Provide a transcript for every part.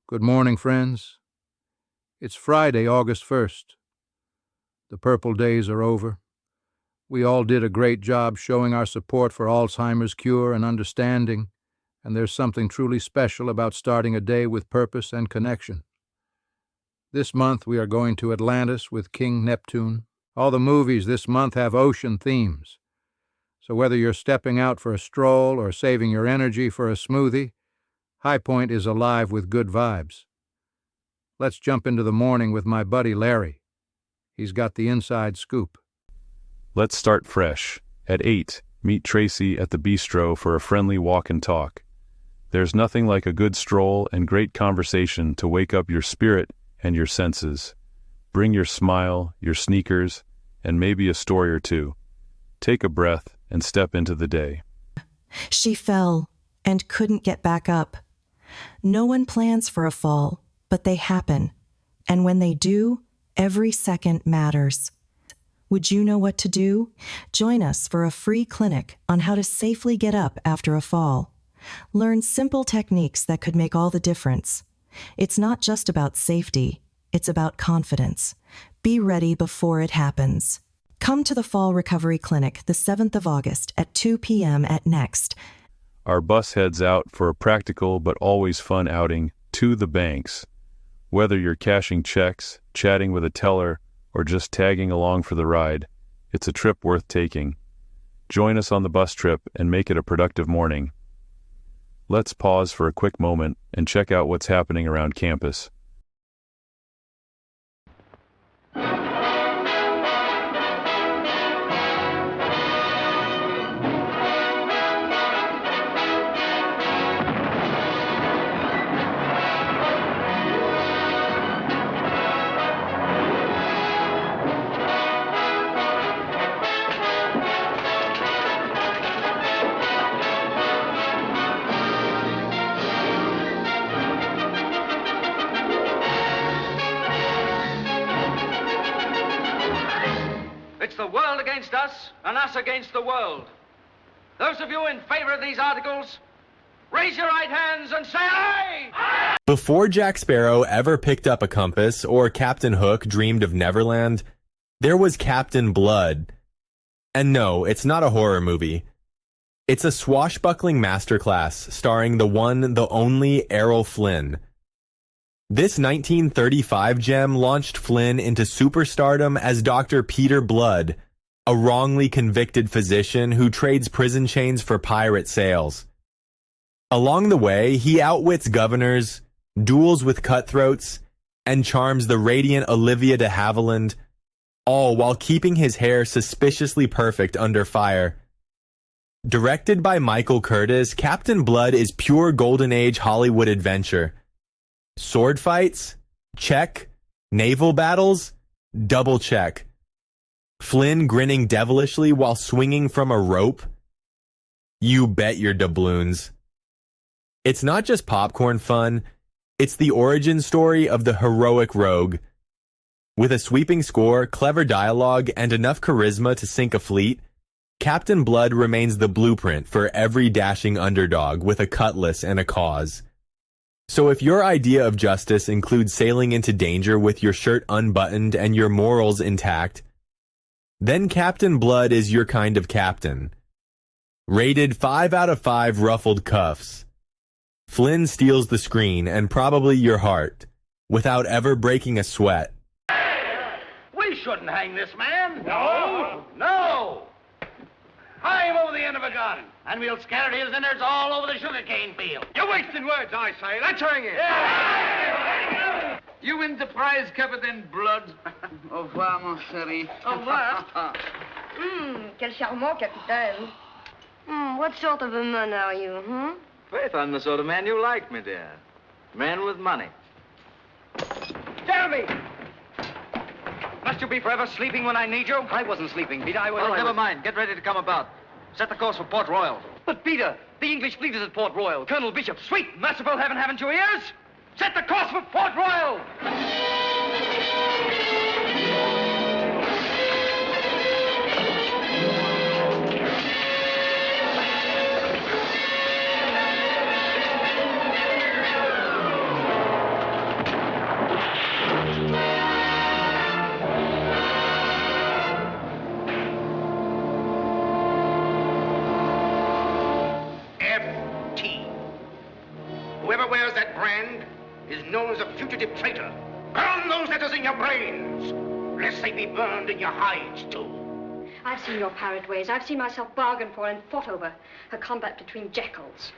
Good morning, friends. It's Friday, August 1st. The purple days are over. We all did a great job showing our support for Alzheimer's cure and understanding, and there's something truly special about starting a day with purpose and connection. This month we are going to Atlantis with King Neptune. All the movies this month have ocean themes. So whether you're stepping out for a stroll or saving your energy for a smoothie, HIGHPOINT is alive with good vibes. Let's jump into the morning with my buddy Larry. He's got the inside scoop. Let's start fresh. At 8, meet Tracy at the bistro for a friendly walk and talk. There's nothing like a good stroll and great conversation to wake up your spirit and your senses. Bring your smile, your sneakers, and maybe a story or two. Take a breath and step into the day. She fell and couldn't get back up. No one plans for a fall, but they happen. And when they do, every second matters. Would you know what to do? Join us for a free clinic on how to safely get up after a fall. Learn simple techniques that could make all the difference. It's not just about safety, it's about confidence. Be ready before it happens. Come to the Fall Recovery Clinic the 7th of August at 2 p.m. at Next. Our bus heads out for a practical but always fun outing to the banks. Whether you're cashing checks, chatting with a teller, or just tagging along for the ride, it's a trip worth taking. Join us on the bus trip and make it a productive morning. Let's pause for a quick moment and check out what's happening around campus. It's the world against us, and us against the world. Those of you in favor of these articles, raise your right hands and say aye! Aye! Before Jack Sparrow ever picked up a compass or Captain Hook dreamed of Neverland, there was Captain Blood. And no, it's not a horror movie. It's a swashbuckling masterclass starring the one, the only Errol Flynn. This 1935 gem launched Flynn into superstardom as Dr. Peter Blood, a wrongly convicted physician who trades prison chains for pirate sales. Along the way, he outwits governors, duels with cutthroats, and charms the radiant Olivia de Havilland, all while keeping his hair suspiciously perfect under fire. Directed by Michael Curtiz, Captain Blood is pure Golden Age Hollywood adventure. Sword fights? Check. Naval battles? Double check. Flynn grinning devilishly while swinging from a rope? You bet your doubloons. It's not just popcorn fun, it's the origin story of the heroic rogue. With a sweeping score, clever dialogue, and enough charisma to sink a fleet, Captain Blood remains the blueprint for every dashing underdog with a cutlass and a cause. So if your idea of justice includes sailing into danger with your shirt unbuttoned and your morals intact, then Captain Blood is your kind of captain. Rated 5 out of 5 ruffled cuffs. Flynn steals the screen and probably your heart, without ever breaking a sweat. We shouldn't hang this man. No. No. Hang him over the end of a gun, and we'll scatter his innards all over the sugarcane field. You're wasting words, I say. Let's hang him. Yeah. You win the prize, Captain Blood. Au revoir, mon chéri. Au revoir. Quel charmant capitaine. What sort of a man are you, Faith, I'm the sort of man you like, my dear. Man with money. Jeremy! Must you be forever sleeping when I need you? I wasn't sleeping, Peter. Well, Never mind. Get ready to come about. Set the course for Port Royal. But, Peter, the English fleet is at Port Royal. Colonel Bishop, sweet, merciful heaven, haven't you ears? Set the course for Port Royal! is known as a fugitive traitor. Burn those letters in your brains, lest they be burned in your hides, too. I've seen your pirate ways. I've seen myself bargained for and fought over. A combat between jackals.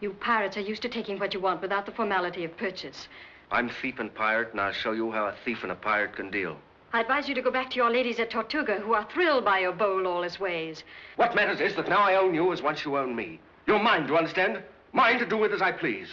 You pirates are used to taking what you want without the formality of purchase. I'm thief and pirate, and I'll show you how a thief and a pirate can deal. I advise you to go back to your ladies at Tortuga, who are thrilled by your bold, lawless ways. What matters is that now I own you as once you own me. You're mine, do you understand? Mine to do with as I please.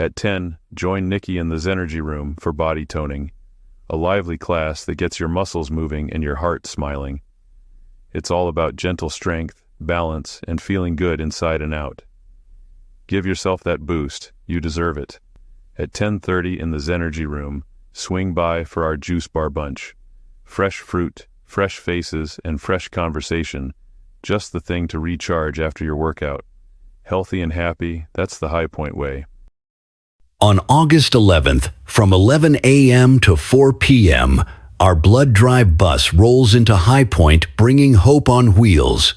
At 10, join Nikki in the Zenergy room for body toning, a lively class that gets your muscles moving and your heart smiling. It's all about gentle strength, balance, and feeling good inside and out. Give yourself that boost. You deserve it. At 10:30 in the Zenergy room, swing by for our juice bar bunch. Fresh fruit, fresh faces, and fresh conversation. Just the thing to recharge after your workout. Healthy and happy, that's the High Point way. On August 11th, from 11 a.m. to 4 p.m., our blood drive bus rolls into High Point, bringing hope on wheels.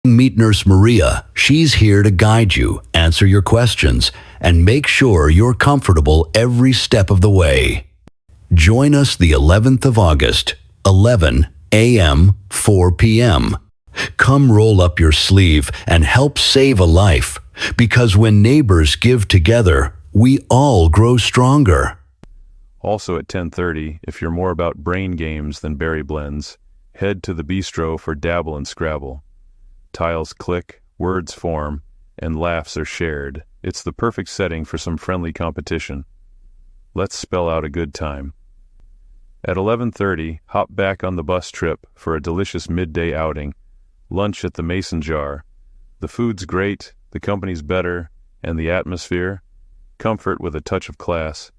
Meet Nurse Maria. She's here to guide you, answer your questions, and make sure you're comfortable every step of the way. Join us the 11th of August, 11 a.m., 4 p.m. Come roll up your sleeve and help save a life, because when neighbors give together, we all grow stronger. Also at 10:30, if you're more about brain games than berry blends, head to the bistro for Dabble and Scrabble. Tiles click, words form, and laughs are shared. It's the perfect setting for some friendly competition. Let's spell out a good time. At 11:30, hop back on the bus trip for a delicious midday outing. Lunch at the Mason Jar. The food's great, the company's better, and the atmosphere? Comfort with a touch of class.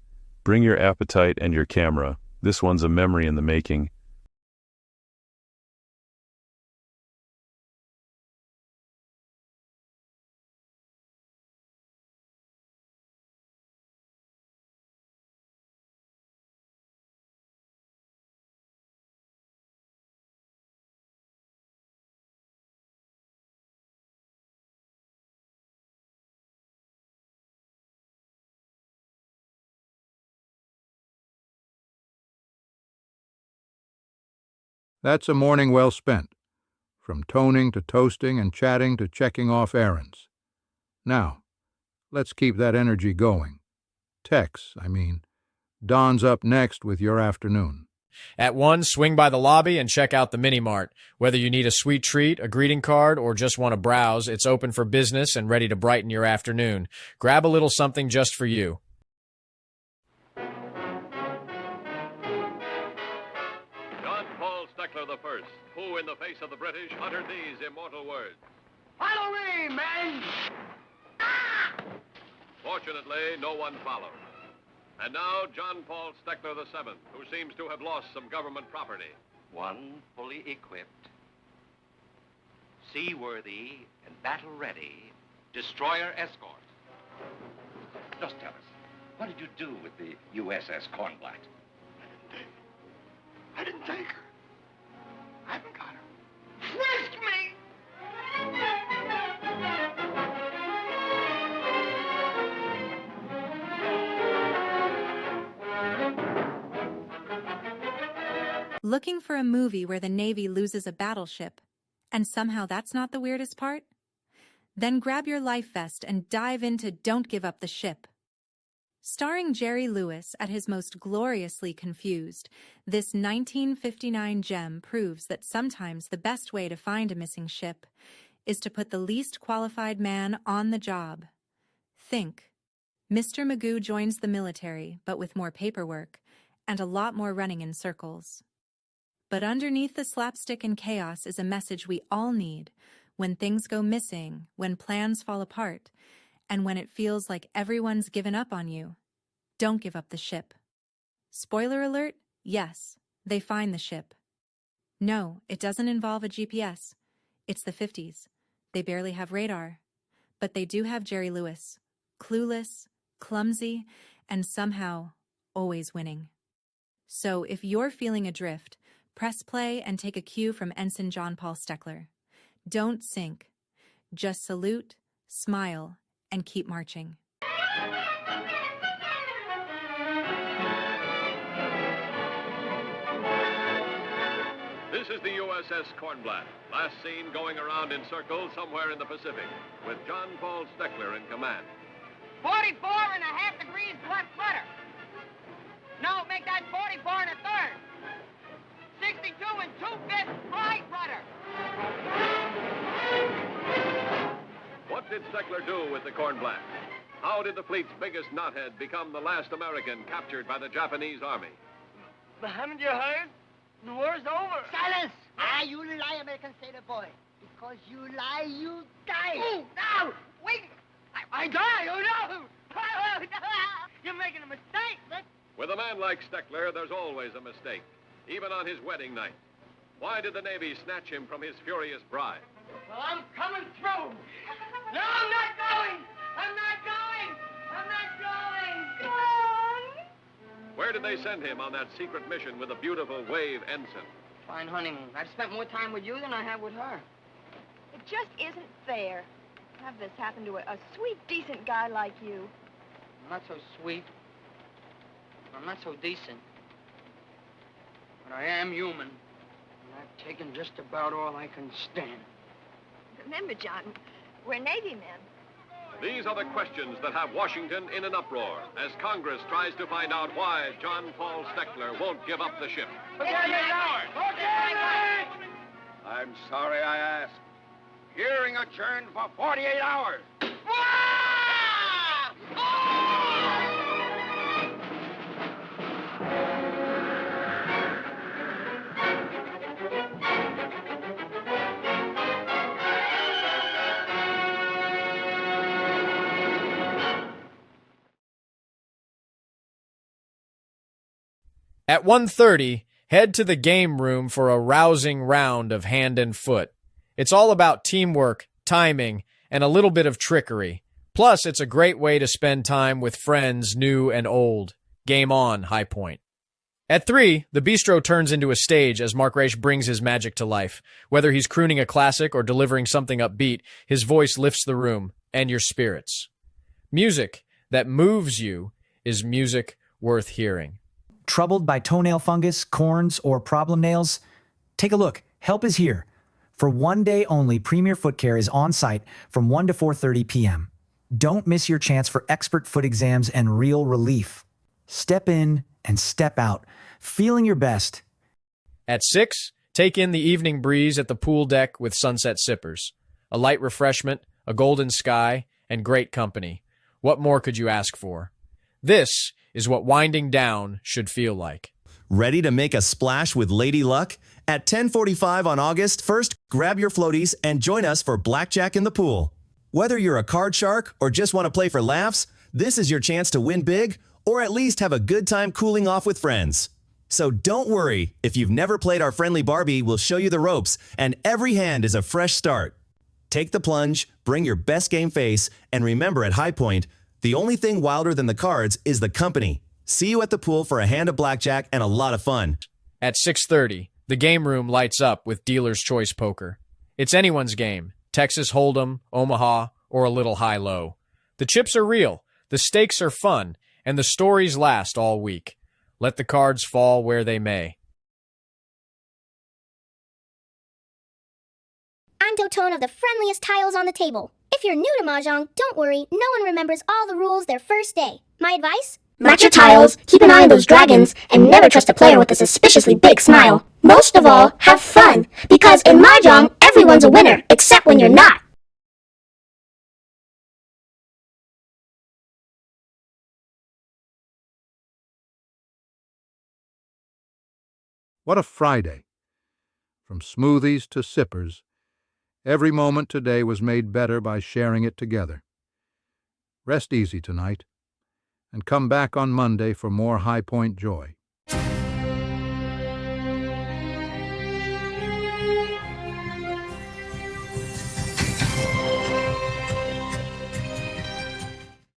Bring your appetite and your camera. This one's a memory in the making. That's a morning well spent, from toning to toasting and chatting to checking off errands. Now, let's keep that energy going. Tex, Don's up next with your afternoon. At 1, swing by the lobby and check out the mini-mart. Whether you need a sweet treat, a greeting card, or just want to browse, it's open for business and ready to brighten your afternoon. Grab a little something just for you. The first, who in the face of the British uttered these immortal words. Follow me, men! Ah! Fortunately, no one followed. And now, John Paul Steckler VII, who seems to have lost some government property. One fully equipped, seaworthy and battle-ready destroyer escort. Just tell us, what did you do with the USS Kornblatt? I didn't take her. I haven't got her. Frisk me! Looking for a movie where the Navy loses a battleship, and somehow that's not the weirdest part? Then grab your life vest and dive into Don't Give Up the Ship. Starring Jerry Lewis at his most gloriously confused, this 1959 gem proves that sometimes the best way to find a missing ship is to put the least qualified man on the job. Think. Mr. Magoo joins the military, but with more paperwork and a lot more running in circles. But underneath the slapstick and chaos is a message we all need when things go missing, when plans fall apart, and when it feels like everyone's given up on you. Don't give up the ship. Spoiler alert, yes, they find the ship. No, it doesn't involve a GPS. It's the 50s. They barely have radar. But they do have Jerry Lewis, clueless, clumsy, and somehow always winning. So if you're feeling adrift, press play and take a cue from Ensign John Paul Steckler. Don't sink. Just salute, smile, and keep marching. This is the USS Kornblatt, last seen going around in circles somewhere in the Pacific, with John Paul Steckler in command. 44.5 degrees left rudder. No, make that 44 1/3. 62 2/5 right rudder. What did Steckler do with the Kornblatt? How did the fleet's biggest knothead become the last American captured by the Japanese army? But haven't you heard? The war's over. Silence! You lie, American sailor boy. Because you lie, you die. Oh, no! Wait! I die! Oh, no! Oh, no! You're making a mistake. With a man like Steckler, there's always a mistake, even on his wedding night. Why did the Navy snatch him from his furious bride? Well, I'm coming through. No, I'm not going! I'm not going! I'm not going! Where did they send him on that secret mission with the beautiful wave ensign? Fine honeymoon. I've spent more time with you than I have with her. It just isn't fair to have this happen to a sweet, decent guy like you. I'm not so sweet. I'm not so decent. But I am human. And I've taken just about all I can stand. Remember, John, we're Navy men. These are the questions that have Washington in an uproar as Congress tries to find out why John Paul Steckler won't give up the ship. 48 hours! 48 hours! I'm sorry I asked. Hearing adjourned for 48 hours. At 1:30, head to the game room for a rousing round of hand and foot. It's all about teamwork, timing, and a little bit of trickery. Plus, it's a great way to spend time with friends new and old. Game on, High Point. At 3, the bistro turns into a stage as Mark Raish brings his magic to life. Whether he's crooning a classic or delivering something upbeat, his voice lifts the room and your spirits. Music that moves you is music worth hearing. Troubled by toenail fungus, corns, or problem nails? Take a look. Help is here. For one day only, Premier Foot Care is on site from 1 to 4:30 p.m. Don't miss your chance for expert foot exams and real relief. Step in and step out, feeling your best. At 6, take in the evening breeze at the pool deck with Sunset Sippers. A light refreshment, a golden sky, and great company. What more could you ask for? This is what winding down should feel like. Ready to make a splash with Lady Luck? At 10:45 on August 1st, grab your floaties and join us for blackjack in the pool. Whether you're a card shark or just want to play for laughs, this is your chance to win big or at least have a good time cooling off with friends. So don't worry, if you've never played our friendly Barbie, we'll show you the ropes, and every hand is a fresh start. Take the plunge, bring your best game face, and remember at High Point, the only thing wilder than the cards is the company. See you at the pool for a hand of blackjack and a lot of fun. At 6:30, the game room lights up with Dealer's Choice Poker. It's anyone's game, Texas Hold'em, Omaha, or a little high-low. The chips are real, the stakes are fun, and the stories last all week. Let the cards fall where they may. I'm Totone of the friendliest tiles on the table. If you're new to Mahjong, don't worry, no one remembers all the rules their first day. My advice? Match your tiles, keep an eye on those dragons, and never trust a player with a suspiciously big smile. Most of all, have fun, because in Mahjong, everyone's a winner, except when you're not. What a Friday! From smoothies to sippers, every moment today was made better by sharing it together. Rest easy tonight, and come back on Monday for more High Point joy.